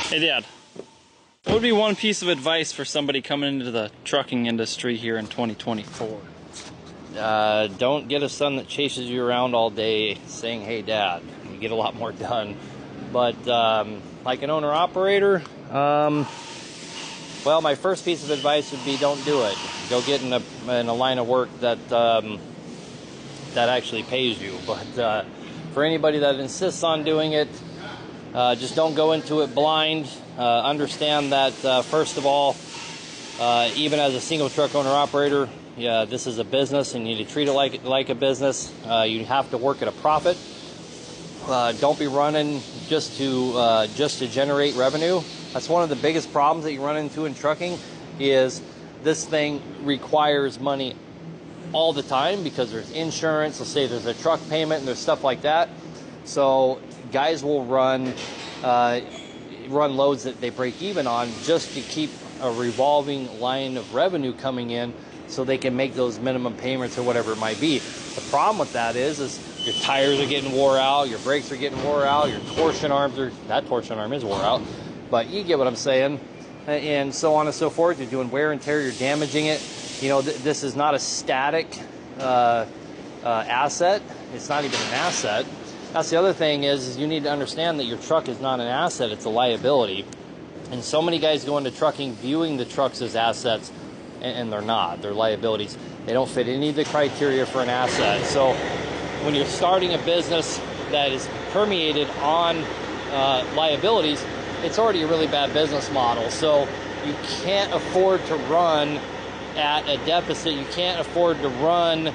Hey Dad, what would be one piece of advice for somebody coming into the trucking industry here in 2024? Don't get a son that chases you around all day saying, hey Dad. You get a lot more done. But like an owner-operator, well, my first piece of advice would be don't do it. Go get in a line of work that actually pays you. But for anybody that insists on doing it, just don't go into it blind. Understand that, first of all, even as a single truck owner-operator, this is a business and you need to treat it like a business. You have to work at a profit. Don't be running just to generate revenue. That's one of the biggest problems that you run into in trucking is this thing requires money all the time because there's insurance. Let's say there's a truck payment and there's stuff like that. So guys will run loads that they break even on just to keep a revolving line of revenue coming in so they can make those minimum payments or whatever it might be. The problem with that is your tires are getting wore out, your brakes are getting wore out, your torsion arms that torsion arm is wore out, but you get what I'm saying, and so on and so forth. You're doing wear and tear, you're damaging it. You know, this is not a static asset. It's not even an asset. That's the other thing is you need to understand that your truck is not an asset, it's a liability. And so many guys go into trucking viewing the trucks as assets, and they're not. They're liabilities. They don't fit any of the criteria for an asset. So when you're starting a business that is permeated on liabilities, it's already a really bad business model. So you can't afford to run at a deficit. You can't afford to run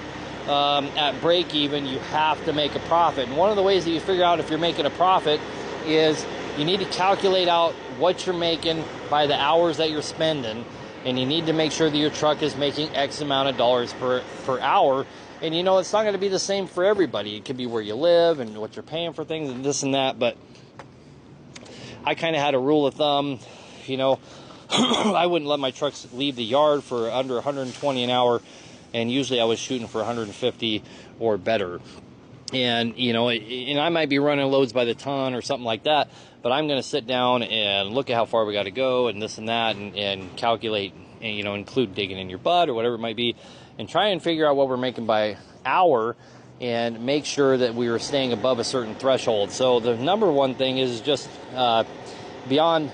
at break even. You have to make a profit. And one of the ways that you figure out if you're making a profit is you need to calculate out what you're making by the hours that you're spending, and you need to make sure that your truck is making X amount of dollars per hour. And you know, it's not going to be the same for everybody. It could be where you live and what you're paying for things and this and that, but I kind of had a rule of thumb, you know, I wouldn't let my trucks leave the yard for under 120 an hour, and usually I was shooting for 150 or better. And, you know, and I might be running loads by the ton or something like that, but I'm going to sit down and look at how far we got to go and this and that, and calculate, and, you know, include digging in your butt or whatever it might be, and try and figure out what we're making by hour and make sure that we are staying above a certain threshold. So the number one thing is just beyond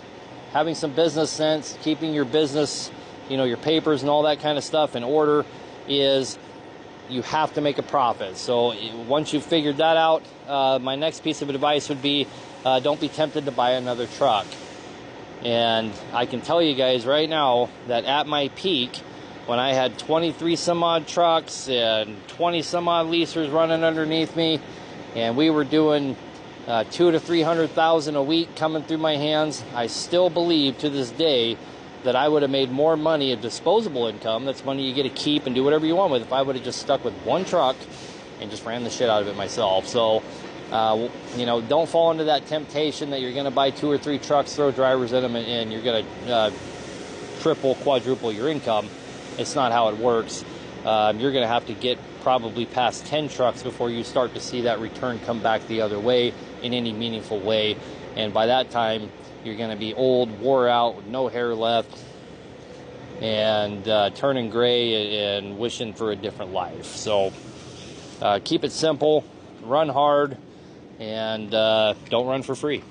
having some business sense, keeping your business, you know, your papers and all that kind of stuff in order, is you have to make a profit. So once you've figured that out, my next piece of advice would be don't be tempted to buy another truck. And I can tell you guys right now that at my peak, when I had 23 some odd trucks and 20 some odd leasers running underneath me, and we were doing 200,000 to 300,000 a week coming through my hands, I still believe to this day that I would have made more money of disposable income. That's money you get to keep and do whatever you want with, if I would have just stuck with one truck and just ran the shit out of it myself. So, you know, don't fall into that temptation that you're going to buy 2 or 3 trucks, throw drivers in them, and you're going to triple, quadruple your income. It's not how it works. You're going to have to get probably past 10 trucks before you start to see that return come back the other way in any meaningful way. And by that time, you're going to be old, wore out, with no hair left, and turning gray and wishing for a different life. So keep it simple, run hard, and don't run for free.